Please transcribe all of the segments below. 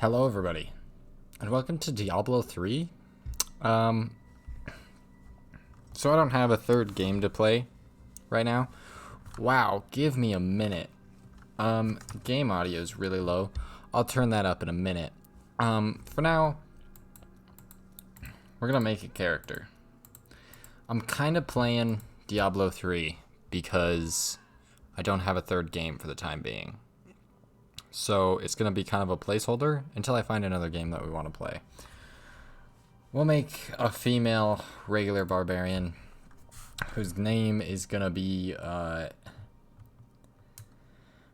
Hello everybody, and welcome to Diablo 3. So I don't have a third game to play right now. Wow, give me a minute. Game audio is really low. I'll turn that up in a minute. For now, we're gonna make a character. I'm kind of playing Diablo 3 because I don't have a third game for the time being. So it's going to be kind of a placeholder until I find another game that we want to play. We'll make a female regular barbarian whose name is going to be, I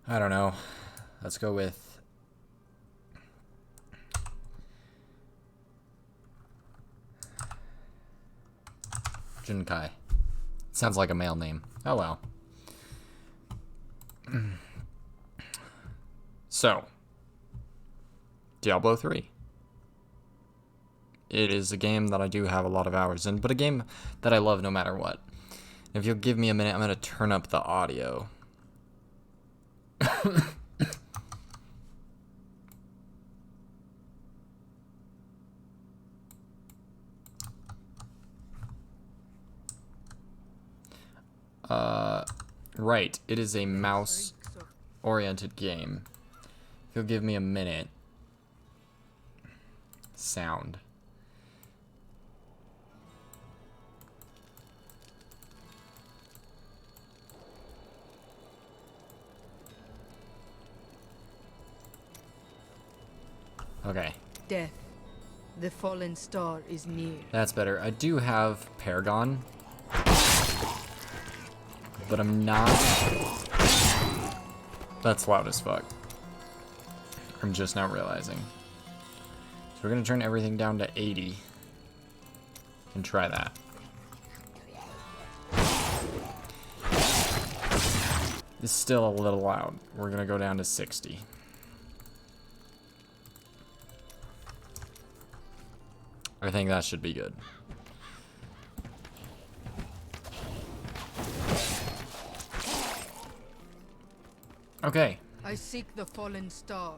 don't know. Let's go with Junkai. Sounds like a male name. Oh well. So, Diablo 3. It is a game that I do have a lot of hours in, but a game that I love no matter what. If you'll give me a minute, I'm going to turn up the audio. Right, it is a mouse-oriented game. If you'll give me a minute. Sound. Okay. Death. The fallen star is near. That's better. I do have Paragon, but I'm not. That's loud as fuck. I'm just now realizing. So we're gonna turn everything down to 80 and try that. It's still a little loud. We're gonna go down to 60. I think that should be good. Okay. I seek the fallen star.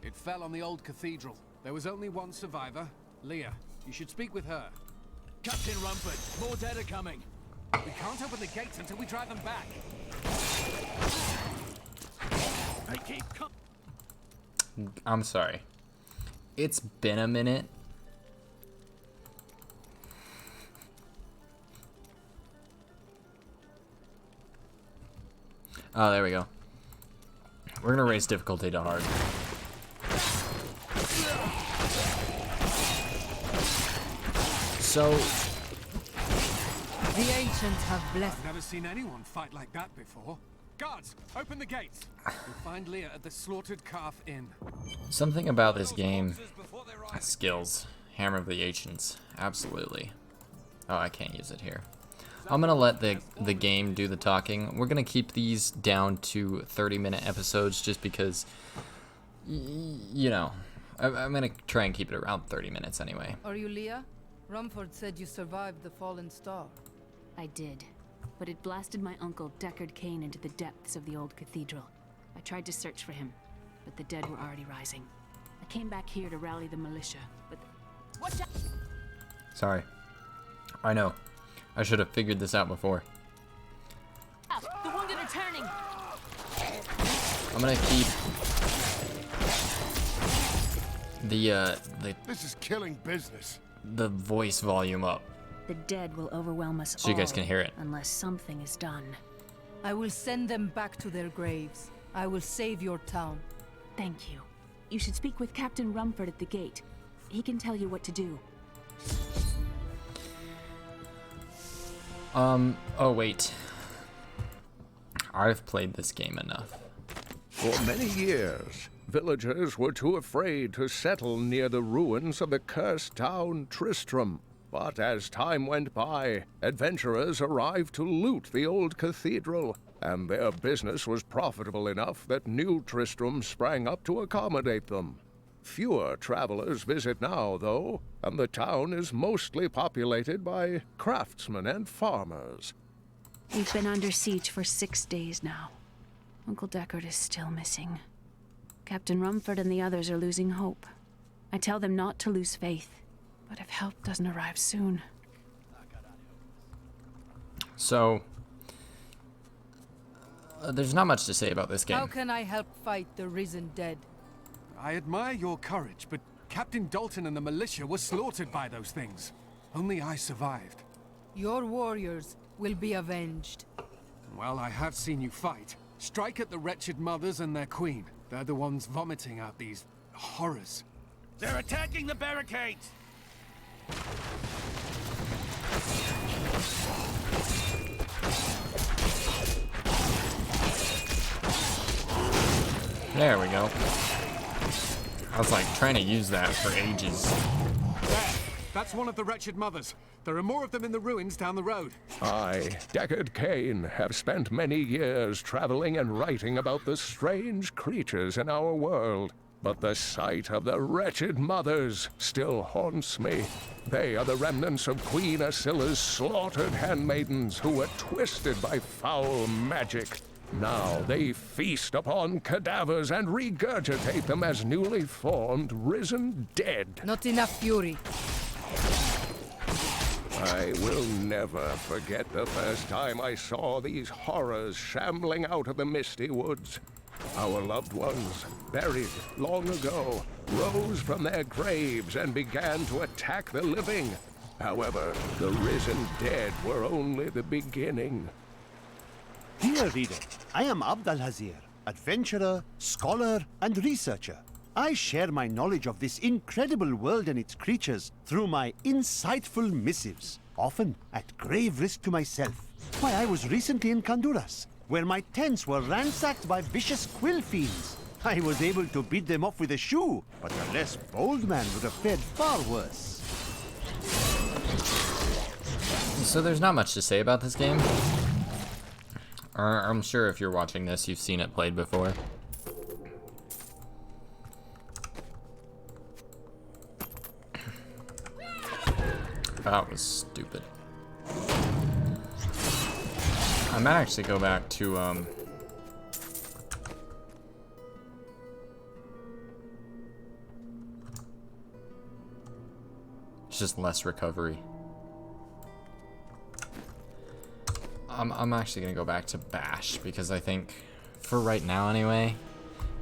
It fell on the old cathedral. There was only one survivor, Leah. You should speak with her. Captain Rumford, more dead are coming. We can't open the gates until we drive them back. I keep I'm sorry. It's been a minute. Oh, there we go. We're gonna raise difficulty to hard. So, The ancients have blessed. I've never seen anyone fight like that before. Guards, open the gates. We'll find Leah at the Slaughtered Calf Inn. something about this game. Skills. Hammer of the Ancients. Absolutely. Oh, I can't use it here. I'm gonna let the game do the talking. We're gonna keep these down to 30-minute episodes just because, you know, I'm gonna try and keep it around 30 minutes anyway. Are you Leah? Rumford said you survived the fallen star. I did, but it blasted my uncle Deckard Cain into the depths of the old cathedral. I tried to search for him, but the dead were already rising. I came back here to rally the militia, but... Watch out! Sorry. I know. I should have figured this out before. The wounded are turning! I'm gonna keep the This is killing business. the voice volume up The dead will overwhelm us so you guys can hear it. unless something is done. I will send them back to their graves. I will save your town. Thank you. You should speak with Captain Rumford at the gate. He can tell you what to do. Oh wait. I've played this game enough. For many years, villagers were too afraid to settle near the ruins of the cursed town Tristram. But as time went by, adventurers arrived to loot the old cathedral, and their business was profitable enough that new Tristram sprang up to accommodate them. Fewer travelers visit now, though, and the town is mostly populated by craftsmen and farmers. We've been under siege for 6 days now. Uncle Deckard is still missing. Captain Rumford and the others are losing hope. I tell them not to lose faith, but if help doesn't arrive soon... So, there's not much to say about this game. How can I help fight the risen dead? I admire your courage, but Captain Dalton and the militia were slaughtered by those things. Only I survived. Your warriors will be avenged. Well, I have seen you fight. Strike at the wretched mothers and their queen. They're the ones vomiting out these horrors. They're attacking the barricades! There we go. I was like trying to use that for ages. There! That's one of the wretched mothers. There are more of them in the ruins down the road. I, Deckard Cain, have spent many years traveling and writing about the strange creatures in our world. But the sight of the wretched mothers still haunts me. They are the remnants of Queen Asilla's slaughtered handmaidens who were twisted by foul magic. Now they feast upon cadavers and regurgitate them as newly formed, risen dead. Not enough fury. I will never forget the first time I saw these horrors shambling out of the misty woods. Our loved ones, buried long ago, rose from their graves and began to attack the living. However, the risen dead were only the beginning. Dear reader, I am Abd al-Hazir, adventurer, scholar, and researcher. I share my knowledge of this incredible world and its creatures through my insightful missives, often at grave risk to myself. Why, I was recently in Honduras, where my tents were ransacked by vicious quill fiends. I was able to beat them off with a shoe, but a less bold man would have fared far worse. So there's not much to say about this game. I'm sure if you're watching this, you've seen it played before. That was stupid. I might actually go back to, it's just less recovery. I'm actually gonna go back to Bash because I think, for right now anyway,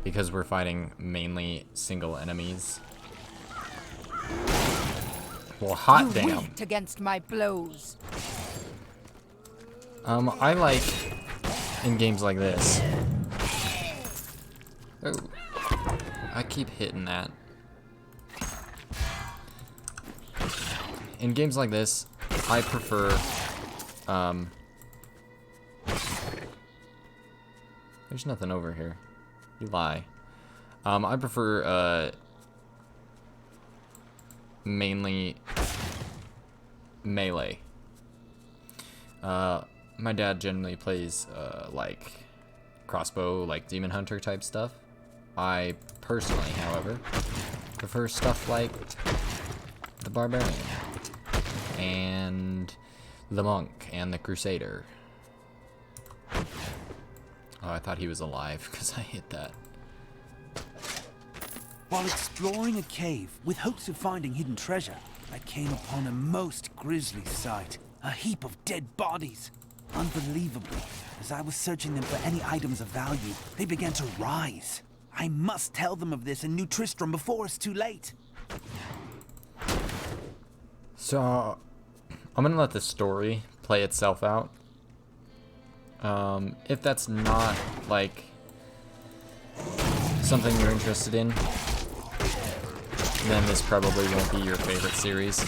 because we're fighting mainly single enemies. Well, hot damn. You wilt against my blows. I like in games like this. Oh, I keep hitting that. In games like this, I prefer, there's nothing over here. You lie. I prefer, mainly melee. My dad generally plays, like, crossbow, like Demon Hunter type stuff. I personally, however, prefer stuff like the Barbarian, and the Monk, and the Crusader. Oh, I thought he was alive because I hit that. While exploring a cave with hopes of finding hidden treasure, I came upon a most grisly sight. A heap of dead bodies. Unbelievably, as I was searching them for any items of value, they began to rise. I must tell them of this in New Tristram before it's too late. So, I'm gonna let the story play itself out. If that's not, like, something you're interested in, then this probably won't be your favorite series.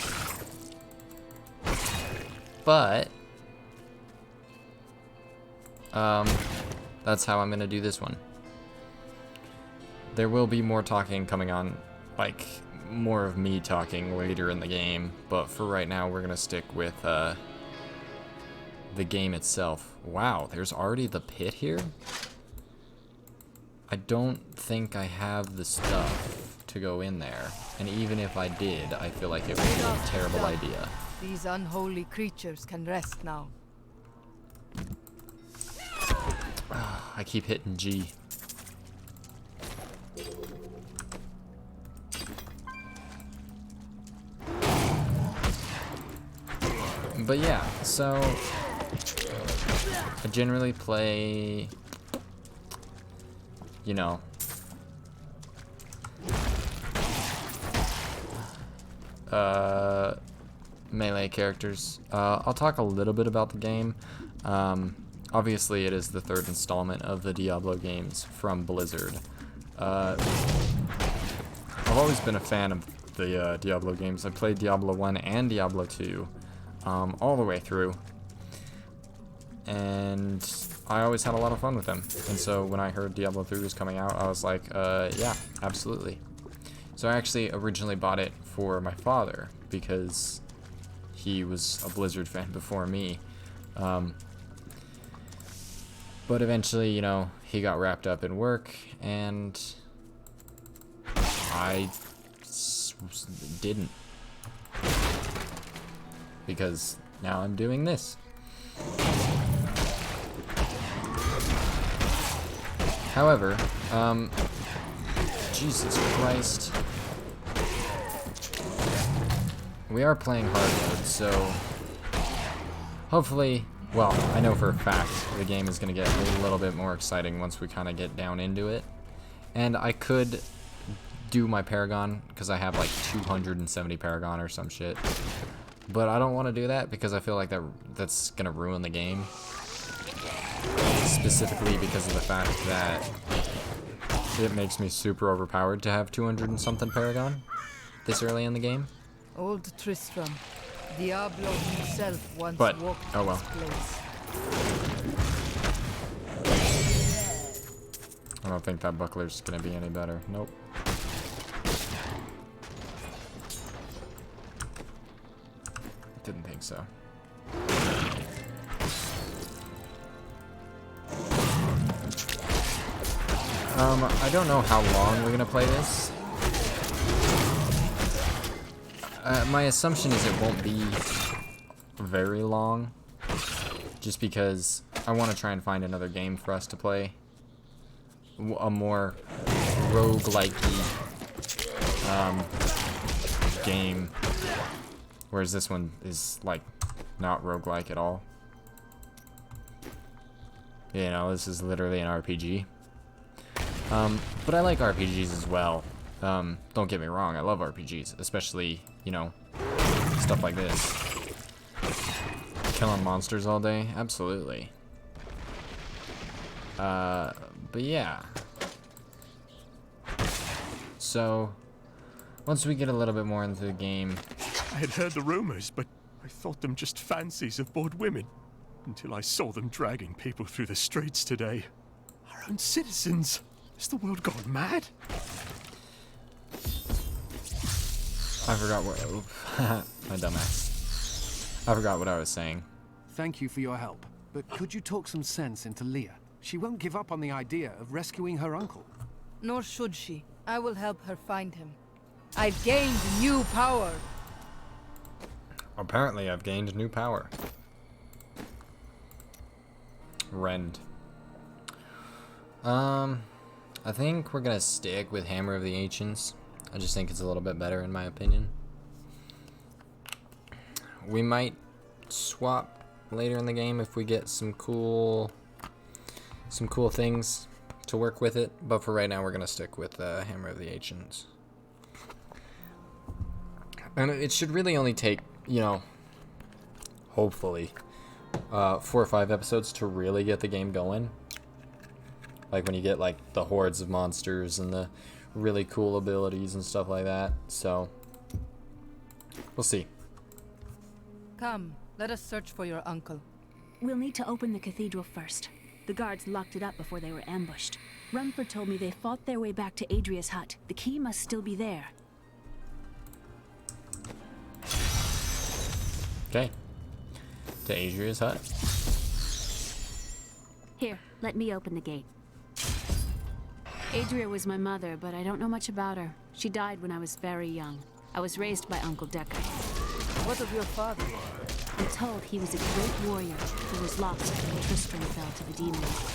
But, that's how I'm gonna do this one. There will be more talking coming on, like, more of me talking later in the game, but for right now, we're gonna stick with, the game itself. Wow, there's already the pit here? I don't think I have the stuff to go in there, and even if I did, I feel like it would be a terrible idea. These unholy creatures can rest now. I keep hitting G. But yeah, so I generally play, you know, melee characters. I'll talk a little bit about the game. Obviously, it is the third installment of the Diablo games from Blizzard. I've always been a fan of the Diablo games. I played Diablo 1 and Diablo 2 all the way through. And I always had a lot of fun with them. And so when I heard Diablo 3 was coming out, I was like, yeah, absolutely. So I actually originally bought it for my father because he was a Blizzard fan before me. But eventually, you know, he got wrapped up in work, and I didn't. Because now I'm doing this. However, Jesus Christ. We are playing hard mode, so hopefully, well, I know for a fact the game is going to get a little bit more exciting once we kind of get down into it. And I could do my Paragon, because I have like 270 Paragon or some shit. But I don't want to do that because I feel like that's going to ruin the game. Specifically because of the fact that it makes me super overpowered to have 200 and something Paragon this early in the game. Old Tristram. Diablo himself once But, walked oh well. this place. I don't think that buckler's gonna be any better. Nope. Didn't think so. I don't know how long we're gonna play this. My assumption is it won't be very long, just because I want to try and find another game for us to play. A more roguelike-y game, whereas this one is like not roguelike at all. You know, this is literally an RPG. But I like RPGs as well. Don't get me wrong, I love RPGs, especially, you know, stuff like this. Killing monsters all day? Absolutely. But yeah. So, once we get a little bit more into the game... I had heard the rumors, but I thought them just fancies of bored women. Until I saw them dragging people through the streets today. Our own citizens. Has the world gone mad? I forgot what... my dumbass. I forgot what I was saying. Thank you for your help, but could you talk some sense into Leah? She won't give up on the idea of rescuing her uncle. Nor should she. I will help her find him. I've gained new power. Apparently, I've gained new power. Rend. I think we're gonna stick with Hammer of the Ancients. I just think it's a little bit better in my opinion. We might swap later in the game if we get some cool things to work with it, but for right now we're gonna stick with Hammer of the Ancients. And it should really only take, you know, hopefully 4 or 5 episodes to really get the game going. Like when you get like the hordes of monsters and the really cool abilities and stuff like that. So we'll see. Come, let us search for your uncle. We'll need to open the cathedral first. The guards locked it up before they were ambushed. Rumford told me they fought their way back to Adria's hut. The key must still be there. Okay. To Adria's hut. Here, let me open the gate. Adria was my mother, but I don't know much about her. She died when I was very young. I was raised by Uncle Deckard. What of your father? I'm told he was a great warrior who was lost when Tristram fell to the demons.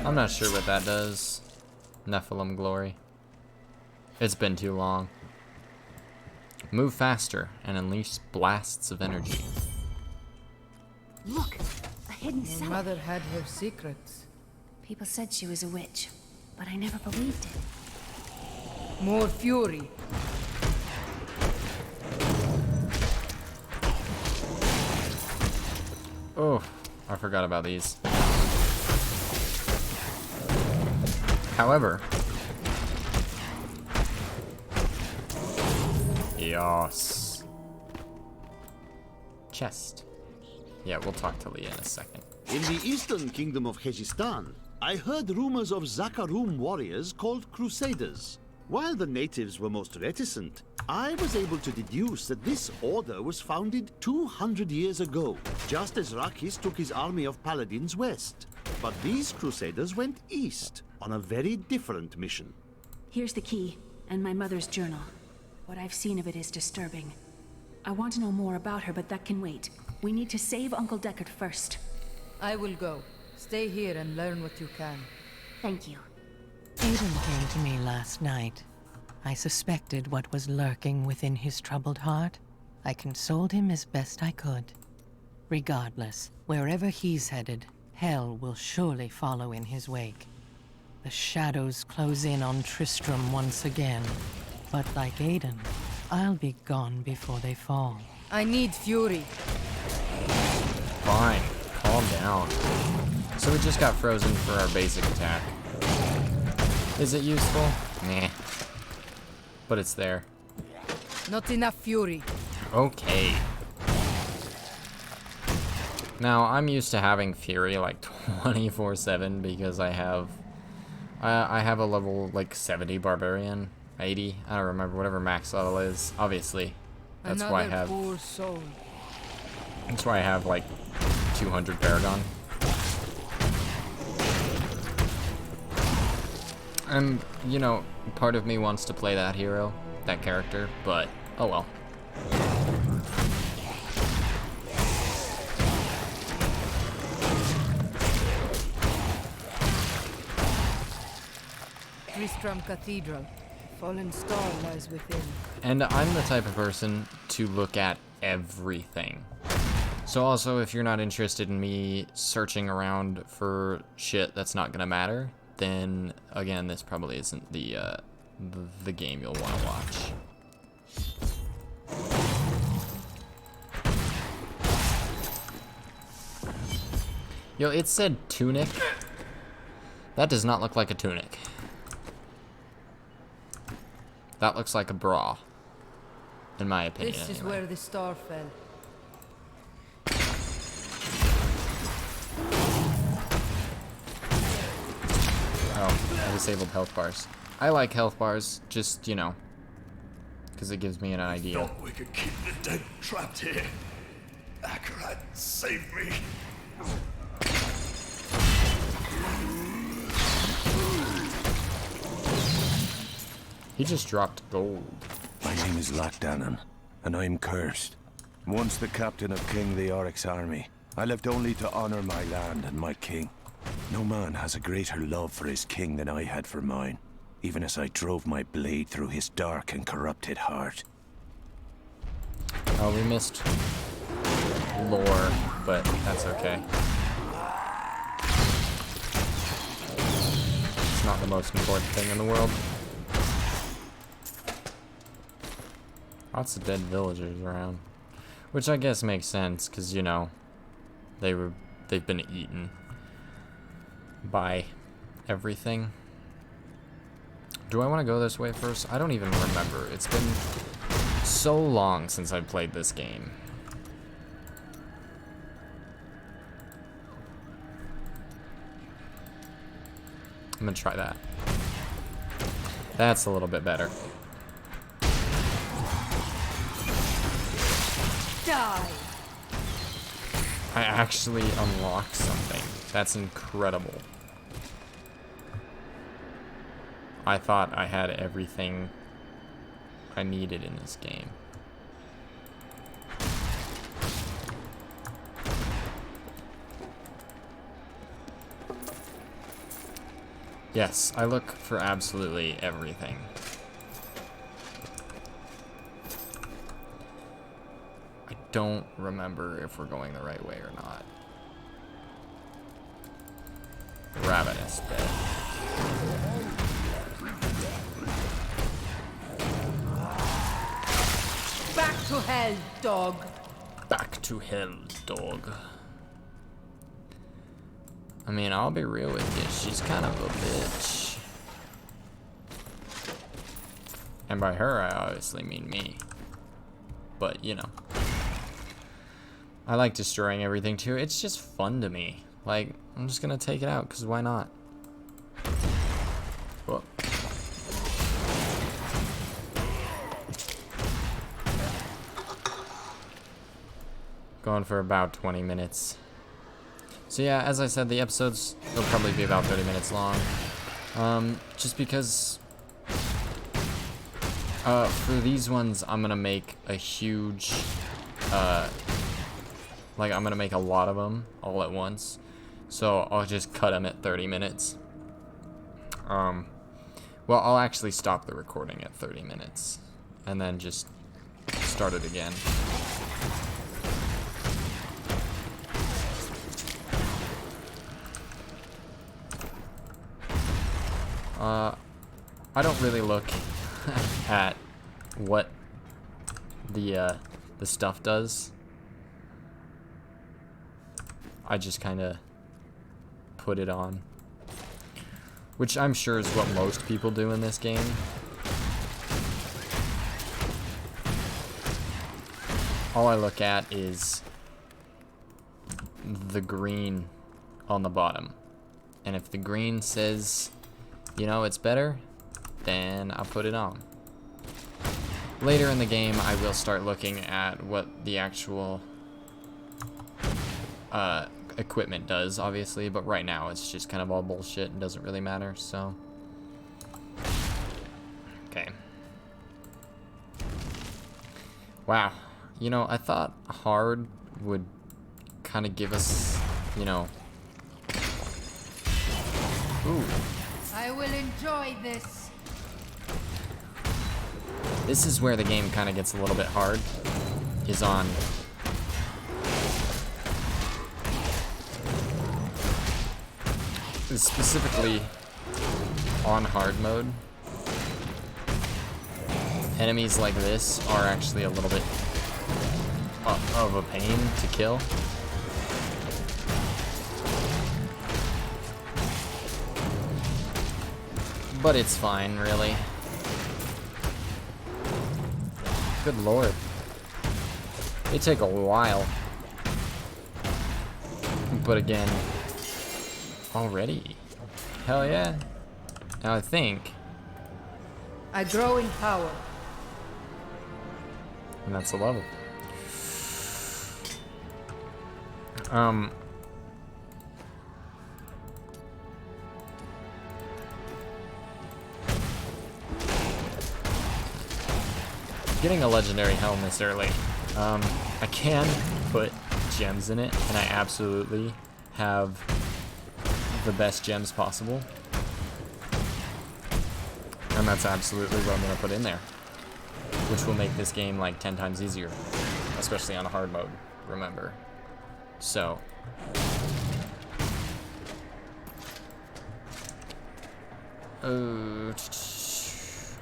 I'm not sure what that does. Nephilim glory. It's been too long. Move faster and unleash blasts of energy. Look, a hidden Your cellar. mother had her secrets. People said she was a witch, but I never believed it. More fury. Oh, I forgot about these. However, yes. Chest. Yeah, we'll talk to Leah in a second. In the eastern kingdom of Khejistan, I heard rumors of Zakarum warriors called Crusaders. While the natives were most reticent, I was able to deduce that this order was founded 200 years ago, just as Rakis took his army of paladins west. But these Crusaders went east on a very different mission. Here's the key, and my mother's journal. What I've seen of it is disturbing. I want to know more about her, but that can wait. We need to save Uncle Deckard first. I will go. Stay here and learn what you can. Thank you. Aiden came to me last night. I suspected what was lurking within his troubled heart. I consoled him as best I could. Regardless, wherever he's headed, hell will surely follow in his wake. The shadows close in on Tristram once again. But like Aiden, I'll be gone before they fall. I need fury. Fine, calm down. So we just got frozen for our basic attack. Is it useful? Nah. But it's there. Not enough fury. Okay. Now, I'm used to having Fury like 24/7 because I have a level like 70 Barbarian, 80, I don't remember, whatever max level is, obviously. That's why I have, poor soul. that's why I have like 200 Paragon. And, you know, part of me wants to play that hero, that character, but oh well. Tristram Cathedral. The fallen star lies within. And I'm the type of person to look at everything. So also, if you're not interested in me searching around for shit that's not gonna matter, then again, this probably isn't the game you'll want to watch. Yo, it said tunic. That does not look like a tunic. That looks like a bra, in my opinion. This is anyway. where the star fell. Oh, I disabled health bars. I like health bars, just, you know, because it gives me an idea. Thought we could keep the dead trapped here. Akarat, save me. He just dropped gold. My name is Lakdanan, and I'm cursed. Once the captain of King Leoric's army, I lived only to honor my land and my king. No man has a greater love for his king than I had for mine, even as I drove my blade through his dark and corrupted heart. Oh, we missed lore, but that's okay. It's not the most important thing in the world. Lots of dead villagers around, which I guess makes sense, because, you know, they've been eaten by everything. Do I want to go this way first? I don't even remember. It's been so long since I played this game. I'm gonna try that. That's a little bit better. Die! I actually unlocked something. That's incredible. I thought I had everything I needed in this game. Yes, I look for absolutely everything. I don't remember if we're going the right way or not. Ravenous bed. Back to hell, dog. Back to hell, dog. I mean, I'll be real with you. She's kind of a bitch. And by her, I obviously mean me. But, you know. I like destroying everything, too. It's just fun to me. Like, I'm just gonna take it out, because why not? Whoa. Going for about 20 minutes. So yeah, as I said, the episodes will probably be about 30 minutes long. Just because for these ones, I'm gonna make a huge, like I'm gonna make a lot of them all at once. So I'll just cut them at 30 minutes. Well, I'll actually stop the recording at 30 minutes and then just start it again. I don't really look at what the stuff does. I just kind of put it on, which I'm sure is what most people do in this game. All I look at is the green on the bottom, and if the green says, you know, it's better, then I'll put it on. Later in the game, I will start looking at what the actual equipment does, obviously, but right now it's just kind of all bullshit and doesn't really matter, so. Okay. Wow. You know, I thought hard would kind of give us, you know. Ooh. I will enjoy this. This is where the game kind of gets a little bit hard, is on specifically on hard mode. Enemies like this are actually a little bit of a pain to kill. But it's fine, really. Good lord. They take a while. But again, already. Hell yeah. Now I think. I grow in power. And that's a level. Getting a legendary helm this early. I can put gems in it, and I absolutely have the best gems possible. And that's absolutely what I'm gonna put in there, which will make this game like 10 times easier, especially on a hard mode, remember. So.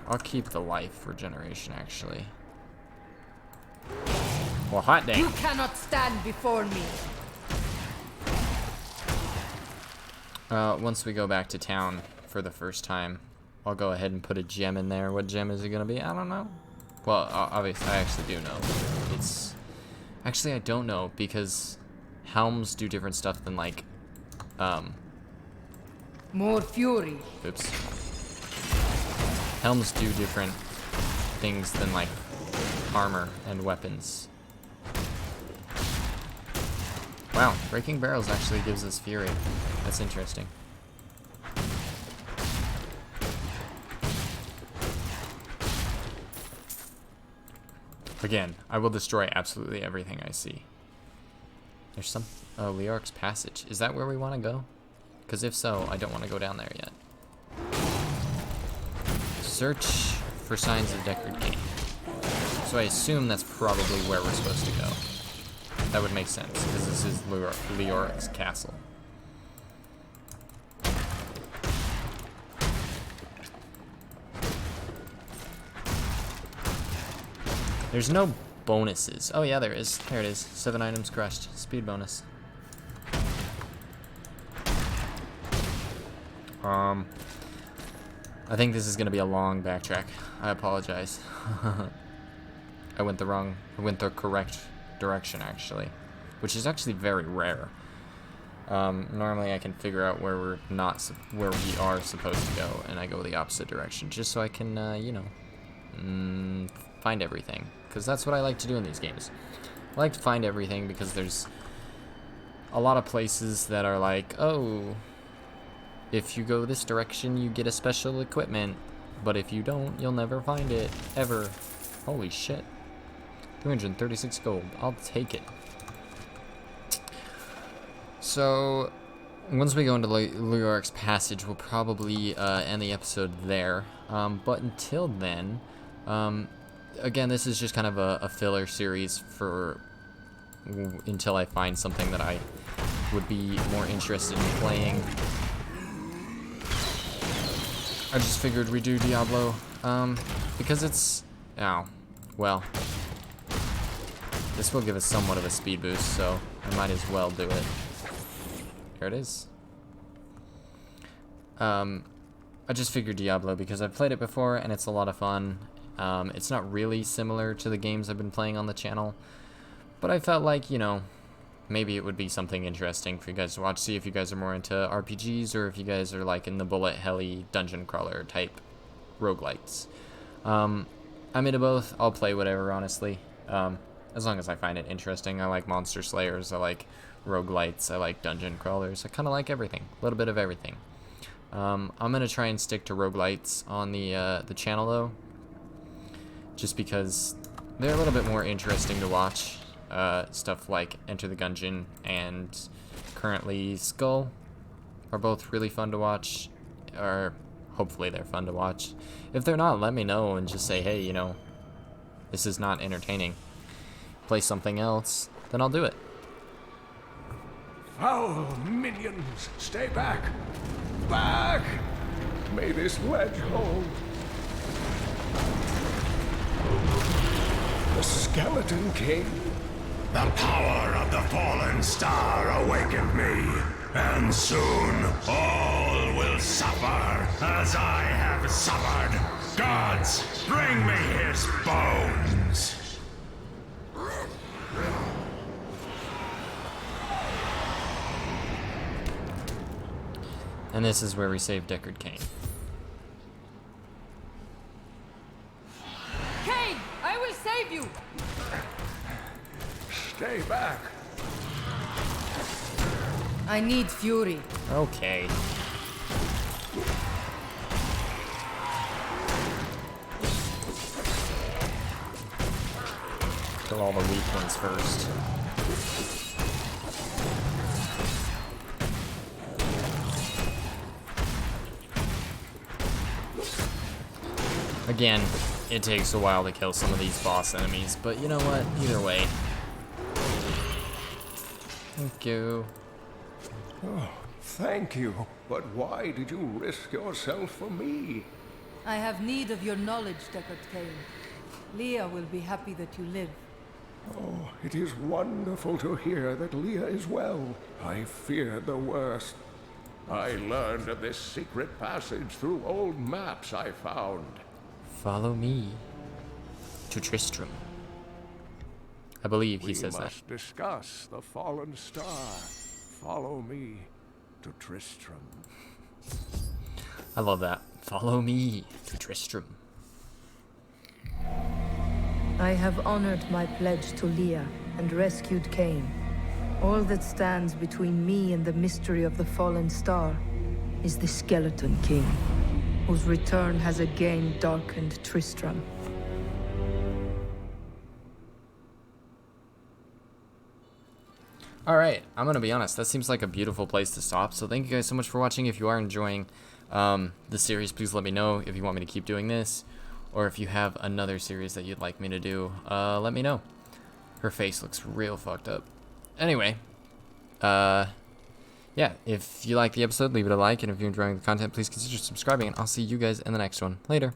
I'll keep the life regeneration, actually. Well, hot dang. You cannot stand before me. Once we go back to town for the first time, I'll go ahead and put a gem in there. What gem is it gonna be? I don't know. Well, obviously, I actually do know. It's... Actually, I don't know, because helms do different stuff than, like, More fury. Oops. Helms do different things than, like, armor and weapons. Wow, breaking barrels actually gives us fury. That's interesting. Again, I will destroy absolutely everything I see. There's oh, Leoric's Passage. Is that where we want to go? Because if so, I don't want to go down there yet. Search for signs of Deckard Cain. So I assume that's probably where we're supposed to go. That would make sense, because this is Leoric's castle. There's no bonuses. Oh yeah, there is. There it is. 7 items crushed. Speed bonus. I think this is gonna be a long backtrack. I apologize. I went the correct direction actually, which is actually very rare. Normally I can figure out where where we are supposed to go, and I go the opposite direction just so I can, you know, find everything. Because that's what I like to do in these games. I like to find everything because there's a lot of places that are like, oh, if you go this direction, you get a special equipment, but if you don't, you'll never find it, ever. Holy shit. 236 gold. I'll take it. So, once we go into Leoric's passage, we'll probably end the episode there. But until then, again, this is just kind of a filler series for until I find something that I would be more interested in playing. I just figured we'd do Diablo, because it's, well, this will give us somewhat of a speed boost, so I might as well do it. Here it is. I just figured Diablo because I've played it before and it's a lot of fun. It's not really similar to the games I've been playing on the channel, but I felt like, you know, maybe it would be something interesting for you guys to watch, see if you guys are more into RPGs or if you guys are like in the bullet helly dungeon crawler type roguelites. I'm into both. I'll play whatever, honestly, as long as I find it interesting. I like monster slayers, I like roguelites, I like dungeon crawlers. I kind of like everything, a little bit of everything. I'm gonna try and stick to roguelites on the channel though, just because they're a little bit more interesting to watch. Stuff like Enter the Gungeon and currently Skull are both really fun to watch, or hopefully they're fun to watch. If they're not, let me know and just say, hey, you know, this is not entertaining. Play something else, then I'll do it. Foul minions, stay back! Back! May this wedge hold. The Skeleton King. The power of the fallen star awakened me, and soon all will suffer as I have suffered. Gods, bring me his bones! And this is where we save Deckard Cain. Cain, I will save you! Stay back. I need fury. Okay. Kill all the weak ones first. Again, it takes a while to kill some of these boss enemies, but you know what? Either way. Thank you. Oh, thank you. But why did you risk yourself for me? I have need of your knowledge, Deckard Cain. Leah will be happy that you live. Oh, it is wonderful to hear that Leah is well. I feared the worst. I learned of this secret passage through old maps I found. Follow me to Tristram. I believe he says that. We must discuss the fallen star. Follow me to Tristram. I love that. Follow me to Tristram. I have honored my pledge to Leah and rescued Cain. All that stands between me and the mystery of the fallen star is the Skeleton King, whose return has again darkened Tristram. Alright, I'm gonna be honest, that seems like a beautiful place to stop, so thank you guys so much for watching. If you are enjoying the series, please let me know if you want me to keep doing this, or if you have another series that you'd like me to do, let me know. Her face looks real fucked up. Anyway, yeah, if you like the episode, leave it a like, and if you're enjoying the content, please consider subscribing, and I'll see you guys in the next one. Later.